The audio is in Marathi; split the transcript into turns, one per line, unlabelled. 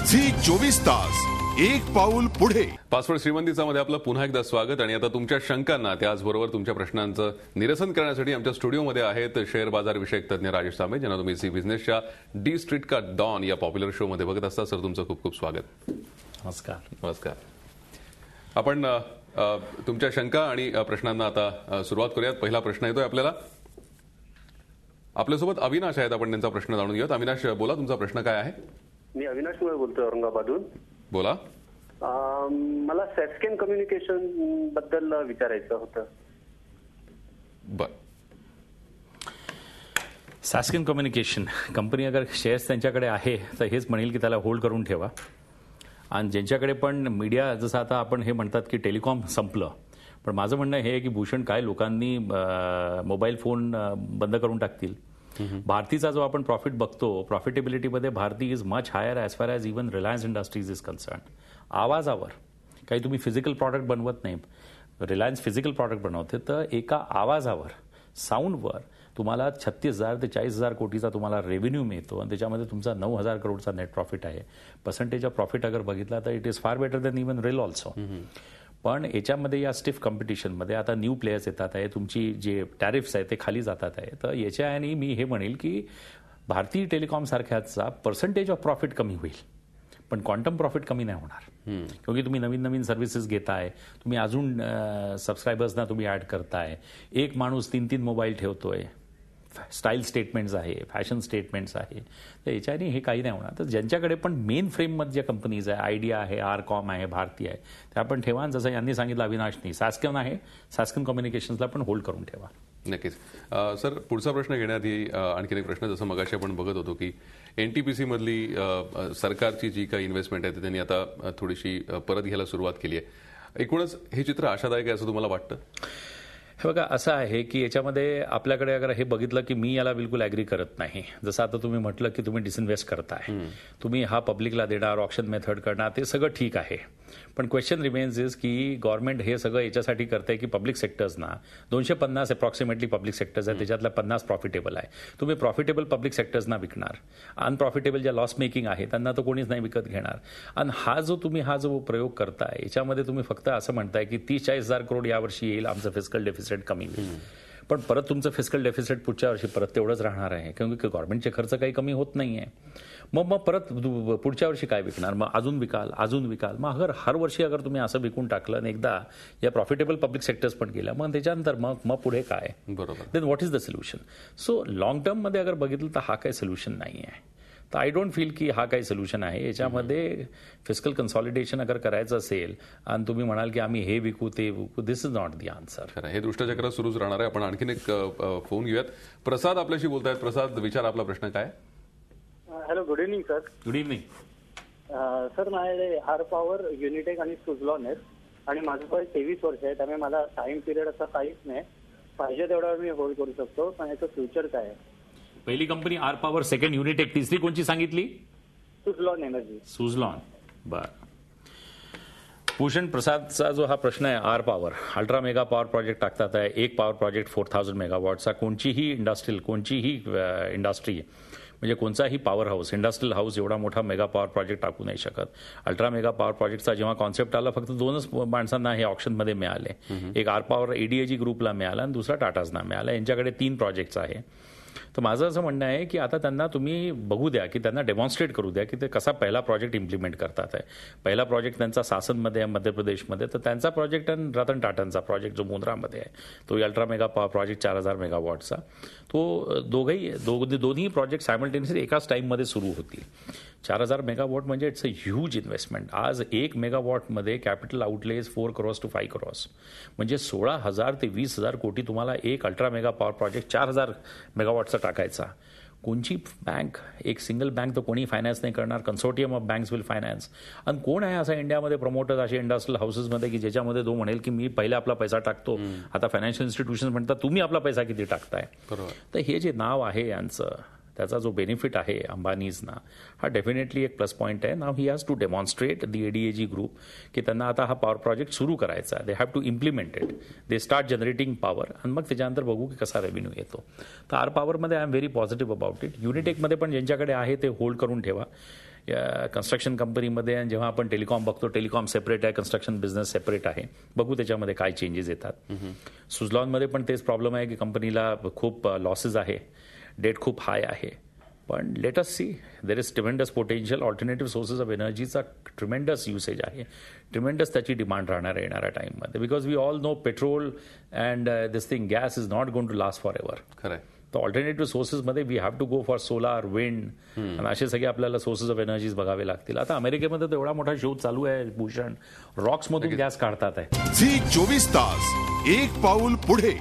झी 24 तास एक पाऊल पुढे.
पासवर्ड श्रीमंतीचामध्ये आपलं पुन्हा एकदा स्वागत. आणि आता तुमच्या शंकांना त्याचबरोबर तुमच्या प्रश्नांचं निरसन करण्यासाठी आमच्या स्टुडिओमध्ये आहेत शेअर बाजार विषयक तज्ञ राजेश तांबे, ज्यांना तुम्ही सी बिझनेसच्या डी स्ट्रीट का डॉन या पॉप्युलर शो मध्ये बघत असता. सर, तुमचं खूप खूप स्वागत.
नमस्कार.
नमस्कार. आपण तुमच्या शंका आणि प्रश्नांना आता सुरुवात करूयात. पहिला प्रश्न येतोय आपल्याला. आपल्यासोबत अविनाश आहेत, आपण त्यांचा प्रश्न जाणून घेऊयात. अविनाश, बोला, तुमचा प्रश्न काय आहे?
मी अविनाश मुळे बोलतोय, औरंगाबादहून.
बोला.
मला सॅस्केन कम्युनिकेशन बद्दल विचारायचं होतं.
बर.
सॅस्केन कम्युनिकेशन कंपनी अगर शेअर्स त्यांच्याकडे आहे तर हेच म्हणेल की त्याला होल्ड करून ठेवा. आणि ज्यांच्याकडे पण मीडिया, जसं आता आपण हे म्हणतात की टेलिकॉम संपलं, पण माझं म्हणणं हे आहे की भूषण, काय लोकांनी मोबाईल फोन बंद करून टाकतील? भारतीचा जो आपण प्रॉफिट बघतो, प्रॉफिटेबिलिटीमध्ये Bharti is much higher as far as even Reliance Industries is concern. आवाजावर काही तुम्ही फिजिकल प्रॉडक्ट बनवत नाही, रिलायन्स फिजिकल प्रॉडक्ट बनवते, तर एका आवाजावर, साऊंडवर तुम्हाला 36,000 ते 40,000 कोटीचा तुम्हाला रेव्हेन्यू मिळतो आणि त्याच्यामध्ये तुमचा 9,000 करोडचा नेट प्रॉफिट आहे. पर्सेंटेज ऑफ प्रॉफिट अगर बघितला तर it is far better than even rail also. पण याच्यामध्ये या स्टिफ कॉम्पिटिशनमध्ये आता न्यू प्लेयर्स येतात आहे, तुमची जे टॅरिफ्स आहे ते खाली जातात आहे. तर याच्या आणि मी हे म्हणेल की भारतीय टेलिकॉम सारख्याचा पर्सेंटेज ऑफ प्रॉफिट कमी होईल, पण क्वांटम प्रॉफिट कमी नाही होणार. क्योंकि तुम्ही नवीन नवीन सर्व्हिसेस घेताय, तुम्ही अजून सबस्क्रायबर्सना तुम्ही ॲड करताय. एक माणूस 3-3 मोबाईल ठेवतोय, स्टाईल स्टेटमेंट्स आहे, फॅशन स्टेटमेंट्स आहे, तर याच्याने हे काही नाही होणार. तर ज्यांच्याकडे पण मेन फ्रेममध्ये ज्या कंपनीज आहे, आयडिया आहे, आरकॉम आहे, भारती आहे, त्या आपण ठेवा. जसं यांनी सांगितलं अविनाशनी, सॅस्केन आहे, सॅस्केन कम्युनिकेशन्सला पण होल्ड करून ठेवा.
नक्कीच. सर, पुढचा प्रश्न घेण्याआधी आणखीन एक प्रश्न. जसं मगाशी आपण बघत होतो की एनटीपीसी मधली सरकारची जी काही इन्व्हेस्टमेंट आहे त्यांनी आता थोडीशी परत घ्यायला सुरुवात केली आहे. एकूणच हे चित्र आशादायक आहे असं तुम्हाला वाटतं?
हे बघा, असं आहे की याच्यामध्ये आपल्याकडे अगर हे बघितलं की मी याला बिलकुल ॲग्री करत नाही. जसं आता तुम्ही म्हटलं की तुम्ही डिसइन्व्हेस्ट करताय, तुम्ही हा पब्लिकला देणार, ऑप्शन मेथड करणार, ते सगळं ठीक आहे. पण क्वेश्चन रिमेन्स इज की गव्हर्नमेंट हे सगळं याच्यासाठी करते की पब्लिक सेक्टर्सना 250 अप्रॉक्सिमेटली पब्लिक सेक्टर्स आहे, त्याच्यातल्या 50 प्रॉफिटेबल आहे. तुम्ही प्रॉफिटेबल पब्लिक सेक्टर्सना विकणार, अनप्रॉफिटेबल ज्या लॉस मेकिंग आहे त्यांना तर कोणीच नाही विकत घेणार. आणि हा जो प्रयोग करताय याच्यामध्ये तुम्ही फक्त असं म्हणताय की 30-40,000 करोड यावर्षी येईल, आमचं फिस्कल डेफिसिट कमी होईल. पण परत तुमचं फिस्कल डेफिसिट पुढच्या वर्षी परत तेवढंच राहणार आहे, कारण की गव्हर्नमेंटचे खर्च काही कमी होत नाही आहे. मग परत पुढच्या वर्षी काय विकणार? मग अजून विकाल. मग अगर हर वर्षी अगर तुम्ही असं विकून टाकलं आणि एकदा या प्रॉफिटेबल पब्लिक सेक्टर्स पण गेल्या, मग त्याच्यानंतर मग पुढे काय?
बरोबर.
Then what is the solution? So long टर्ममध्ये अगर बघितलं तर हा काही सोल्युशन नाही आहे. तर आय डोंट फील की हा काही सोल्युशन आहे. याच्यामध्ये फिस्कल कन्सॉलिडेशन अगर करायचं असेल आणि तुम्ही म्हणाल की आम्ही हे विकू ते विकू, दिस इज नॉट द आन्सर.
हे दुष्टचक्र सुरूच राहणार आहे. आपण आणखीन एक फोन घेऊयात. प्रसाद आपल्याशी बोलतायत. प्रसाद, विचार आपला प्रश्न काय?
Hello, good evening sir.
Good evening.
Sir, माझ्याकडे आर पॉवर, युनिटेक आणि सुझलॉन आहेत आणि माझं वय 23 वर्ष आहे, त्यामुळे मला टाइम पिरियड असा काहीच नाही. पाहिजे तेवढा मी होल्ड करू शकतो. पण याचं फ्युचर काय आहे?
पहिली company R power, second Unitech, तिसरी कोणची सांगितली?
सुझलॉन एनर्जी.
सुझलॉन. बर. भूषण, प्रसादचा जो हा प्रश्न आहे, R power ultra mega power project टाकतात आहे. एक पॉवर प्रोजेक्ट 4000 मेगावॉटचा. कोणचीही इंडस्ट्री म्हणजे कोणताही पॉवर हाऊस, इंडस्ट्रियल हाऊस एवढा मोठा मेगा पॉवर प्रोजेक्ट टाकू नाही शकत. अल्ट्रा मेगा पॉवर प्रोजेक्टचा जेव्हा कॉन्सेप्ट आला, फक्त 2च माणसांना हे ऑप्शनमध्ये मिळाले. एक आर पॉवर एडीएजी ग्रुपला मिळाला आणि दुसरा टाटाजना मिळाला. यांच्याकडे 3 प्रोजेक्ट्स आहे. तर माझं असं म्हणणं आहे की आता त्यांना तुम्ही बघू द्या, की त्यांना डेमॉन्स्ट्रेट करू द्या की ते कसा पहिला प्रोजेक्ट इम्प्लिमेंट करतात आहे. पहिला प्रोजेक्ट त्यांचा सासनमध्ये आहे, मध्य प्रदेशमध्ये. तर त्यांचा प्रोजेक्ट आणि रतन टाटांचा प्रोजेक्ट जो मुंद्रामध्ये आहे, तो अल्ट्रा मेगा पॉवर प्रोजेक्ट 4000 मेगावॉटचा, तो दोन्ही प्रोजेक्ट सायमल्टेनियसली एकाच टाईममध्ये सुरू होतील. 4000 मेगावॉट म्हणजे इट्स अ ह्यूज इन्व्हेस्टमेंट. आज 1 मेगावॉटमध्ये capital outlay is 4 crores to 5 crores, म्हणजे 16,000 ते 20,000 कोटी तुम्हाला एक अल्ट्रा मेगा पॉवर प्रोजेक्ट 4000 मेगावॉटचा टाकायचा. कोणची बँक, एक सिंगल बँक तर कोणी फायनान्स नाही करणार. Consortium of banks will finance. आणि कोण आहे असा इंडियामध्ये प्रमोटर असे इंडस्ट्रियल हाऊसेसमध्ये की ज्याच्यामध्ये तो म्हणेल की मी पहिले आपला पैसा टाकतो. आता फायनान्शियल इन्स्टिट्यूशन म्हणतात तुम्ही आपला पैसा किती टाकताय. तर हे जे नाव आहे यांचं, त्याचा जो बेनिफिट आहे अंबानीजना, हा डेफिनेटली एक प्लस पॉईंट आहे. नाव he has to demonstrate the ADAG group की त्यांना आता हा पॉवर प्रोजेक्ट सुरू करायचा आहे. They have to implement it. They start generating power आणि मग त्याच्यानंतर बघू की कसा रेव्हेन्यू येतो. तर आर पॉवरमध्ये I am very positive about it. युनिटेकमध्ये पण ज्यांच्याकडे आहे ते होल्ड करून ठेवा. कन्स्ट्रक्शन कंपनीमध्ये आणि जेव्हा आपण टेलिकॉम बघतो, टेलिकॉम सेपरेट आहे, कन्स्ट्रक्शन बिझनेस सेपरेट आहे. बघू त्याच्यामध्ये काय चेंजेस येतात. सुझलॉनमध्ये पण तेच प्रॉब्लेम आहे की कंपनीला खूप लॉसेस आहे, डेट खूप हाय आहे. पण let us see, there is tremendous potential. Alternative sources of एनर्जीचा ट्रिमेंडस युसेज आहे, ट्रिमेंडस त्याची डिमांड राहणार आहे येणाऱ्या टाईममध्ये. Because we all know petrol and this thing gas is not going to last for ever.
खरं
तर ऑल्टरनेटिव्ह सोर्सेसमध्ये we have to go for solar, wind आणि असे सगळे आपल्याला सोर्सेस ऑफ एनर्जीज बघावे लागतील. आता अमेरिकेमध्ये तर एवढा मोठा शोध चालू आहे भूषण, रॉक्समधून गॅस काढतात आहे.
झी 24 तास एक पाऊल पुढे.